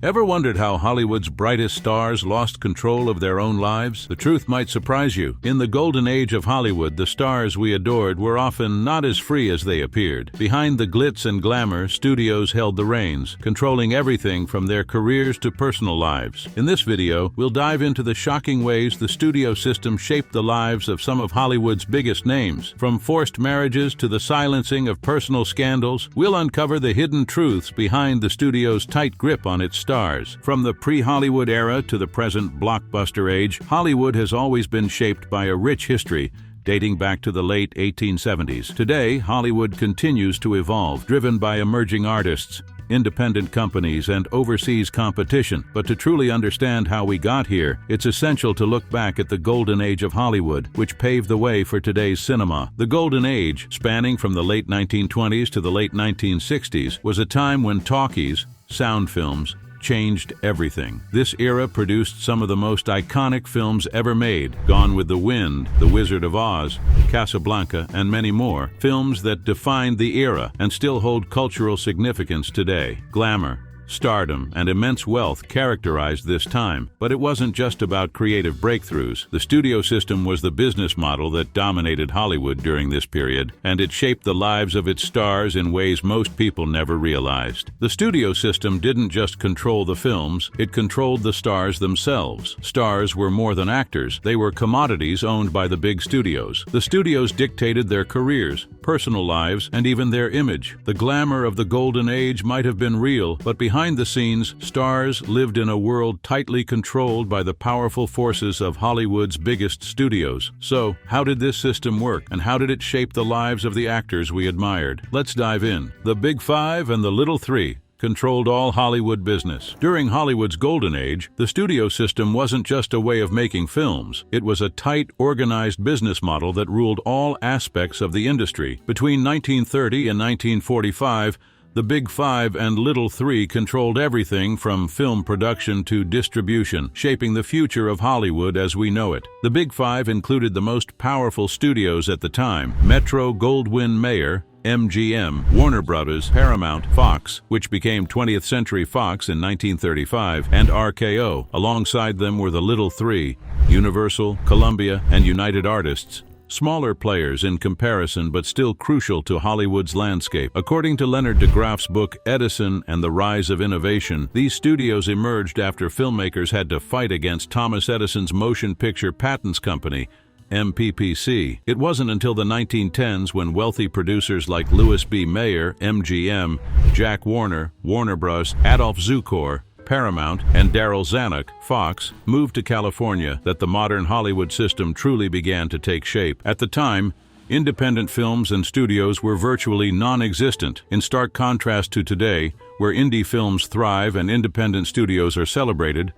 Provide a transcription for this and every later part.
Ever wondered how Hollywood's brightest stars lost control of their own lives? The truth might surprise you. In the golden age of Hollywood, the stars we adored were often not as free as they appeared. Behind the glitz and glamour, studios held the reins, controlling everything from their careers to personal lives. In this video, we'll dive into the shocking ways the studio system shaped the lives of some of Hollywood's biggest names. From forced marriages to the silencing of personal scandals, we'll uncover the hidden truths behind the studio's tight grip on its stars. From the pre-Hollywood era to the present blockbuster age, Hollywood has always been shaped by a rich history dating back to the late 1870s. Today, Hollywood continues to evolve, driven by emerging artists, independent companies, and overseas competition. But to truly understand how we got here, it's essential to look back at the golden age of Hollywood, which paved the way for today's cinema. The golden age, spanning from the late 1920s to the late 1960s, was a time when talkies, sound films, changed everything. This era produced some of the most iconic films ever made: Gone with the Wind, The Wizard of Oz, Casablanca, and many more. Films that defined the era and still hold cultural significance today. Glamour, stardom, and immense wealth characterized this time, but it wasn't just about creative breakthroughs. The studio system was the business model that dominated Hollywood during this period, and it shaped the lives of its stars in ways most people never realized. The studio system didn't just control the films, it controlled the stars themselves. Stars were more than actors, they were commodities owned by the big studios. The studios dictated their careers, personal lives, and even their image. The glamour of the golden age might have been real, but behind the scenes, stars lived in a world tightly controlled by the powerful forces of Hollywood's biggest studios. So, how did this system work, and how did it shape the lives of the actors we admired? Let's dive in. The Big Five and the Little Three controlled all Hollywood business. During Hollywood's golden age, the studio system wasn't just a way of making films. It was a tight, organized business model that ruled all aspects of the industry. Between 1930 and 1945, the Big Five and Little Three controlled everything from film production to distribution, shaping the future of Hollywood as we know it. The Big Five included the most powerful studios at the time: Metro-Goldwyn-Mayer, MGM, Warner Brothers, Paramount, Fox, which became 20th Century Fox in 1935, and RKO. Alongside them were the Little Three: Universal, Columbia, and United Artists. Smaller players in comparison, but still crucial to Hollywood's landscape. According to Leonard DeGraff's book Edison and the Rise of Innovation, these studios emerged after filmmakers had to fight against Thomas Edison's Motion Picture Patents Company, MPPC. It wasn't until the 1910s when wealthy producers like Louis B. Mayer, MGM, Jack Warner, Warner Bros., Adolph Zukor, Paramount, and Darryl Zanuck, Fox, moved to California that the modern Hollywood system truly began to take shape. At the time, independent films and studios were virtually non-existent, in stark contrast to today, where indie films thrive and independent studios are celebrated.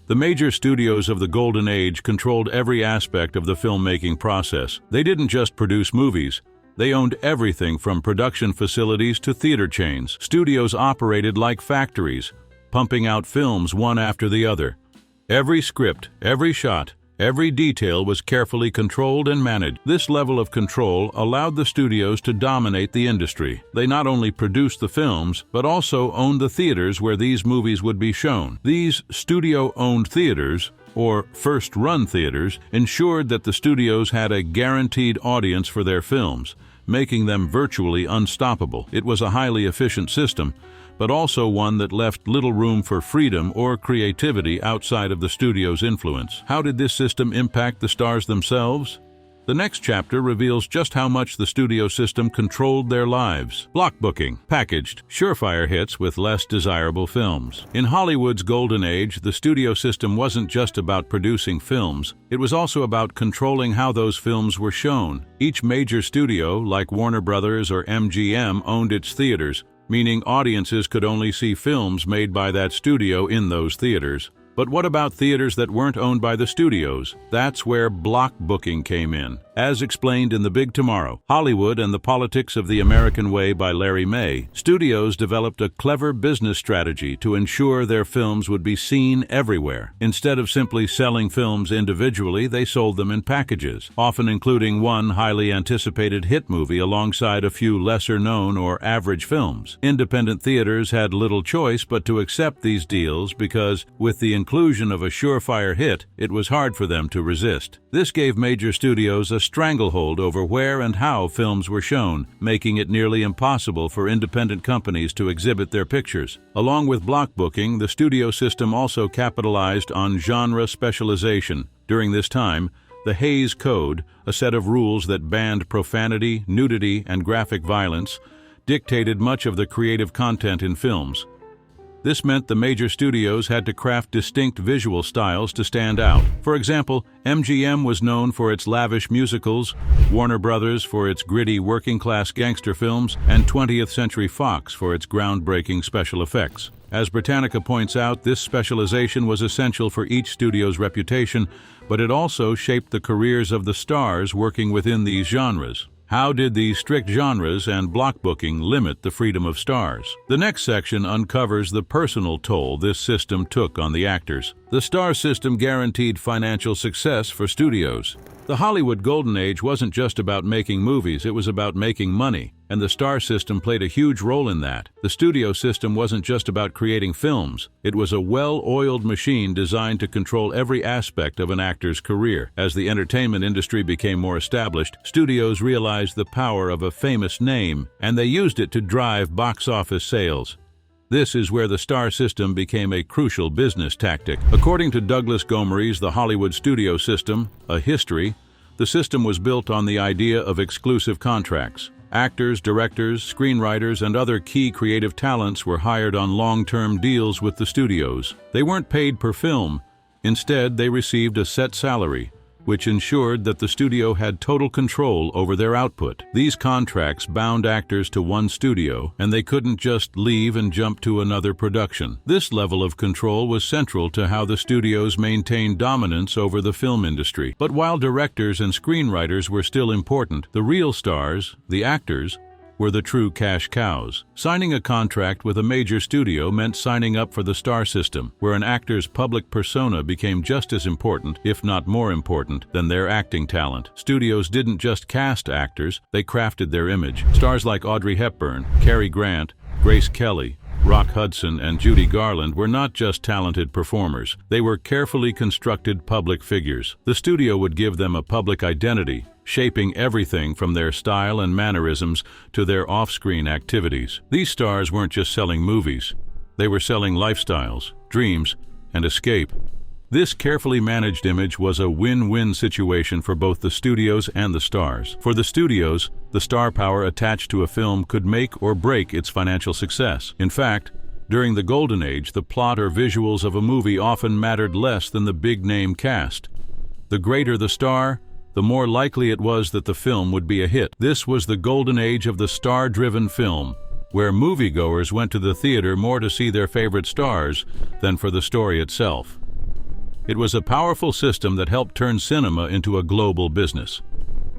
The major studios of the Golden Age controlled every aspect of the filmmaking process. They didn't just produce movies. They owned everything from production facilities to theater chains. Studios operated like factories, pumping out films one after the other. Every script, every shot, every detail was carefully controlled and managed. This level of control allowed the studios to dominate the industry. They not only produced the films, but also owned the theaters where these movies would be shown. These studio-owned theaters, or first-run theaters, ensured that the studios had a guaranteed audience for their films, making them virtually unstoppable. It was a highly efficient system, but also one that left little room for freedom or creativity outside of the studio's influence. How did this system impact the stars themselves? The next chapter reveals just how much the studio system controlled their lives. Block booking, packaged, surefire hits with less desirable films. In Hollywood's golden age, the studio system wasn't just about producing films, it was also about controlling how those films were shown. Each major studio, like Warner Brothers or MGM, owned its theaters, meaning audiences could only see films made by that studio in those theaters. But what about theaters that weren't owned by the studios? That's where block booking came in. As explained in The Big Tomorrow, Hollywood and the Politics of the American Way by Larry May, studios developed a clever business strategy to ensure their films would be seen everywhere. Instead of simply selling films individually, they sold them in packages, often including one highly anticipated hit movie alongside a few lesser-known or average films. Independent theaters had little choice but to accept these deals because, with the inclusion of a surefire hit, it was hard for them to resist. This gave major studios a stranglehold over where and how films were shown, making it nearly impossible for independent companies to exhibit their pictures. Along with block booking, the studio system also capitalized on genre specialization. During this time, the Hays Code, a set of rules that banned profanity, nudity, and graphic violence, dictated much of the creative content in films. This meant the major studios had to craft distinct visual styles to stand out. For example, MGM was known for its lavish musicals, Warner Brothers for its gritty working-class gangster films, and 20th Century Fox for its groundbreaking special effects. As Britannica points out, this specialization was essential for each studio's reputation, but it also shaped the careers of the stars working within these genres. How did these strict genres and block booking limit the freedom of stars? The next section uncovers the personal toll this system took on the actors. The star system guaranteed financial success for studios. The Hollywood Golden Age wasn't just about making movies, it was about making money, and the star system played a huge role in that. The studio system wasn't just about creating films, it was a well-oiled machine designed to control every aspect of an actor's career. As the entertainment industry became more established, studios realized the power of a famous name, and they used it to drive box office sales. This is where the star system became a crucial business tactic. According to Douglas Gomery's The Hollywood Studio System, A History, the system was built on the idea of exclusive contracts. Actors, directors, screenwriters, and other key creative talents were hired on long-term deals with the studios. They weren't paid per film. Instead, they received a set salary, which ensured that the studio had total control over their output. These contracts bound actors to one studio, and they couldn't just leave and jump to another production. This level of control was central to how the studios maintained dominance over the film industry. But while directors and screenwriters were still important, the real stars, the actors, were the true cash cows. Signing a contract with a major studio meant signing up for the star system, where an actor's public persona became just as important, if not more important, than their acting talent. Studios didn't just cast actors, they crafted their image. Stars like Audrey Hepburn, Cary Grant, Grace Kelly, Rock Hudson, and Judy Garland were not just talented performers, they were carefully constructed public figures. The studio would give them a public identity, shaping everything from their style and mannerisms to their off-screen activities. These stars weren't just selling movies, they were selling lifestyles, dreams, and escape. This carefully managed image was a win-win situation for both the studios and the stars. For the studios, the star power attached to a film could make or break its financial success. In fact, during the Golden Age, the plot or visuals of a movie often mattered less than the big-name cast. The greater the star, the more likely it was that the film would be a hit. This was the golden age of the star-driven film, where moviegoers went to the theater more to see their favorite stars than for the story itself. It was a powerful system that helped turn cinema into a global business.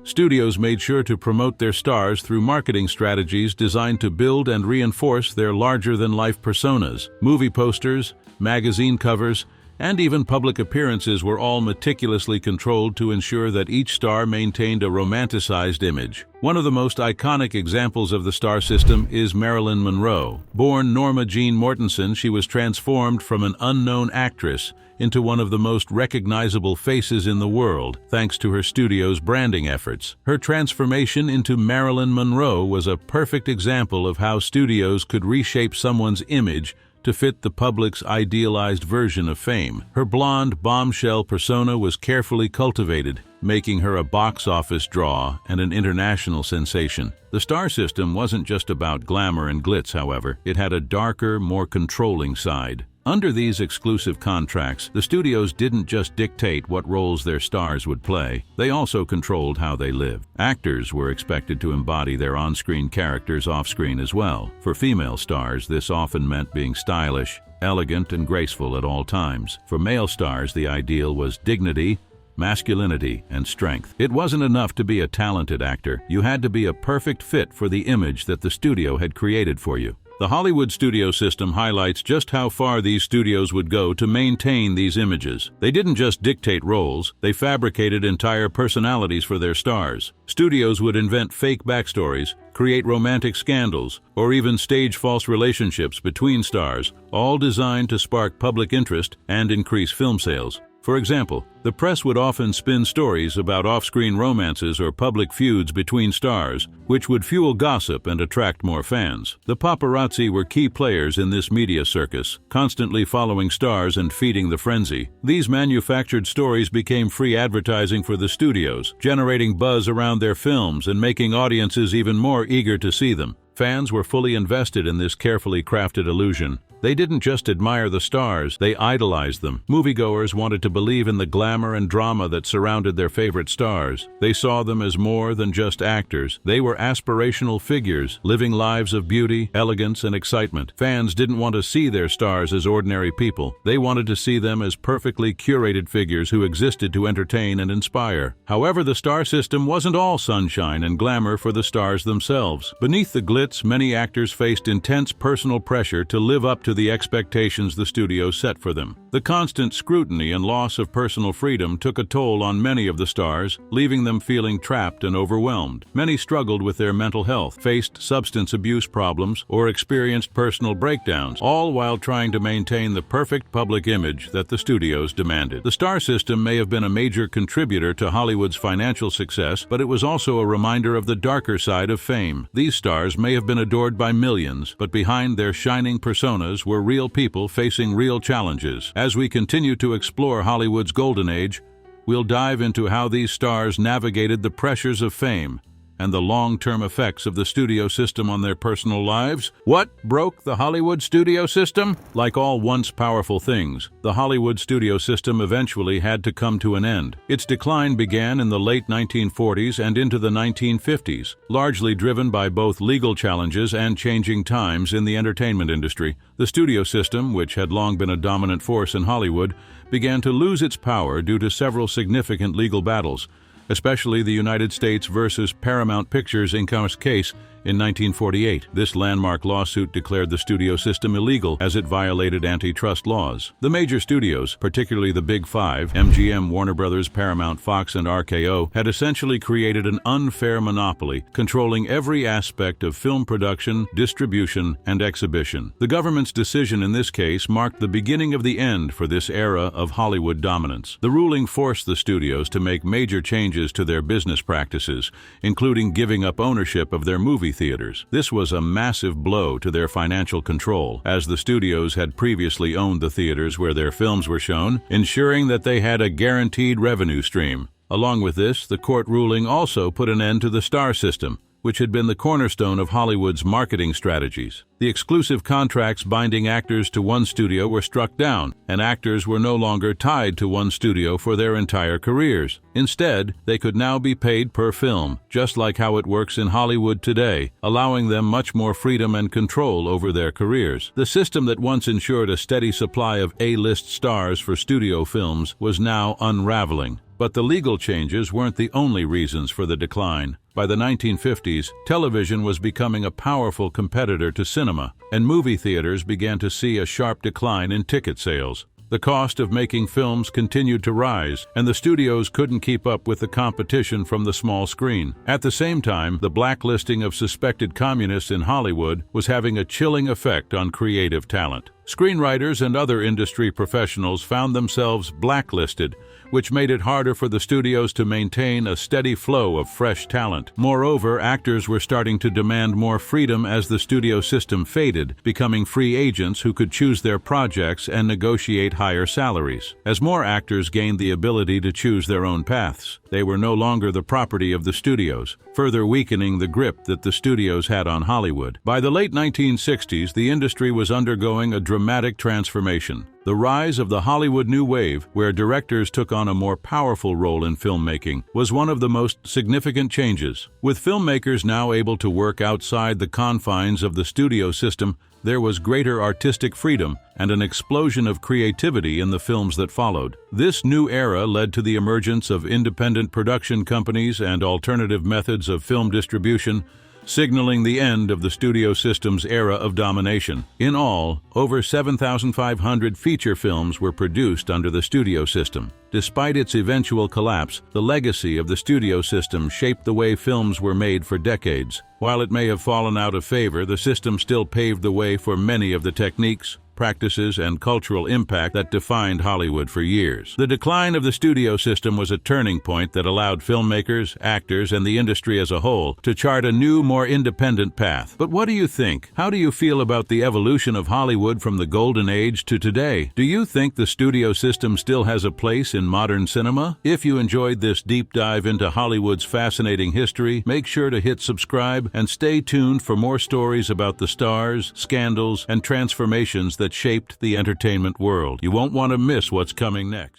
Studios made sure to promote their stars through marketing strategies designed to build and reinforce their larger-than-life personas. Movie posters, magazine covers, and even public appearances were all meticulously controlled to ensure that each star maintained a romanticized image. One of the most iconic examples of the star system is Marilyn Monroe. Born Norma Jean Mortensen, she was transformed from an unknown actress into one of the most recognizable faces in the world, thanks to her studio's branding efforts. Her transformation into Marilyn Monroe was a perfect example of how studios could reshape someone's image to fit the public's idealized version of fame. Her blonde, bombshell persona was carefully cultivated, making her a box office draw and an international sensation. The star system wasn't just about glamour and glitz, however. It had a darker, more controlling side. Under these exclusive contracts, the studios didn't just dictate what roles their stars would play, they also controlled how they lived. Actors were expected to embody their on-screen characters off-screen as well. For female stars, this often meant being stylish, elegant, and graceful at all times. For male stars, the ideal was dignity, masculinity, and strength. It wasn't enough to be a talented actor. You had to be a perfect fit for the image that the studio had created for you. The Hollywood studio system highlights just how far these studios would go to maintain these images. They didn't just dictate roles, they fabricated entire personalities for their stars. Studios would invent fake backstories, create romantic scandals, or even stage false relationships between stars, all designed to spark public interest and increase film sales. For example, the press would often spin stories about off-screen romances or public feuds between stars, which would fuel gossip and attract more fans. The paparazzi were key players in this media circus, constantly following stars and feeding the frenzy. These manufactured stories became free advertising for the studios, generating buzz around their films and making audiences even more eager to see them. Fans were fully invested in this carefully crafted illusion. They didn't just admire the stars, they idolized them. Moviegoers wanted to believe in the glamour and drama that surrounded their favorite stars. They saw them as more than just actors. They were aspirational figures, living lives of beauty, elegance, and excitement. Fans didn't want to see their stars as ordinary people. They wanted to see them as perfectly curated figures who existed to entertain and inspire. However, the star system wasn't all sunshine and glamour for the stars themselves. Beneath the glitz, many actors faced intense personal pressure to live up to the expectations the studio set for them. The constant scrutiny and loss of personal freedom took a toll on many of the stars, leaving them feeling trapped and overwhelmed. Many struggled with their mental health, faced substance abuse problems, or experienced personal breakdowns, all while trying to maintain the perfect public image that the studios demanded. The star system may have been a major contributor to Hollywood's financial success, but it was also a reminder of the darker side of fame. These stars may have been adored by millions, but behind their shining personas were real people facing real challenges. As we continue to explore Hollywood's golden age, we'll dive into how these stars navigated the pressures of fame and the long-term effects of the studio system on their personal lives. What broke the Hollywood studio system? Like all once powerful things, the Hollywood studio system eventually had to come to an end. Its decline began in the late 1940s and into the 1950s, largely driven by both legal challenges and changing times in the entertainment industry. The studio system, which had long been a dominant force in Hollywood, began to lose its power due to several significant legal battles, especially the United States versus Paramount Pictures Inc. case in 1948. This landmark lawsuit declared the studio system illegal as it violated antitrust laws. The major studios, particularly the Big Five, MGM, Warner Brothers, Paramount, Fox, and RKO, had essentially created an unfair monopoly, controlling every aspect of film production, distribution, and exhibition. The government's decision in this case marked the beginning of the end for this era of Hollywood dominance. The ruling forced the studios to make major changes to their business practices, including giving up ownership of their movie theaters. This was a massive blow to their financial control, as the studios had previously owned the theaters where their films were shown, ensuring that they had a guaranteed revenue stream. Along with this, the court ruling also put an end to the star system, which had been the cornerstone of Hollywood's marketing strategies. The exclusive contracts binding actors to one studio were struck down, and actors were no longer tied to one studio for their entire careers. Instead, they could now be paid per film, just like how it works in Hollywood today, allowing them much more freedom and control over their careers. The system that once ensured a steady supply of A-list stars for studio films was now unraveling. But the legal changes weren't the only reasons for the decline. By the 1950s, television was becoming a powerful competitor to cinema, and movie theaters began to see a sharp decline in ticket sales. The cost of making films continued to rise, and the studios couldn't keep up with the competition from the small screen. At the same time, the blacklisting of suspected communists in Hollywood was having a chilling effect on creative talent. Screenwriters and other industry professionals found themselves blacklisted, which made it harder for the studios to maintain a steady flow of fresh talent. Moreover, actors were starting to demand more freedom as the studio system faded, becoming free agents who could choose their projects and negotiate higher salaries. As more actors gained the ability to choose their own paths, they were no longer the property of the studios, further weakening the grip that the studios had on Hollywood. By the late 1960s, the industry was undergoing a dramatic transformation. The rise of the Hollywood New Wave, where directors took on a more powerful role in filmmaking, was one of the most significant changes. With filmmakers now able to work outside the confines of the studio system, there was greater artistic freedom and an explosion of creativity in the films that followed. This new era led to the emergence of independent production companies and alternative methods of film distribution, signaling the end of the studio system's era of domination. In all, over 7,500 feature films were produced under the studio system. Despite its eventual collapse, the legacy of the studio system shaped the way films were made for decades. While it may have fallen out of favor, the system still paved the way for many of the techniques, practices, and cultural impact that defined Hollywood for years. The decline of the studio system was a turning point that allowed filmmakers, actors, and the industry as a whole to chart a new, more independent path. But what do you think? How do you feel about the evolution of Hollywood from the golden age to today? Do you think the studio system still has a place in modern cinema? If you enjoyed this deep dive into Hollywood's fascinating history, make sure to hit subscribe and stay tuned for more stories about the stars, scandals, and transformations that shaped the entertainment world. You won't want to miss what's coming next.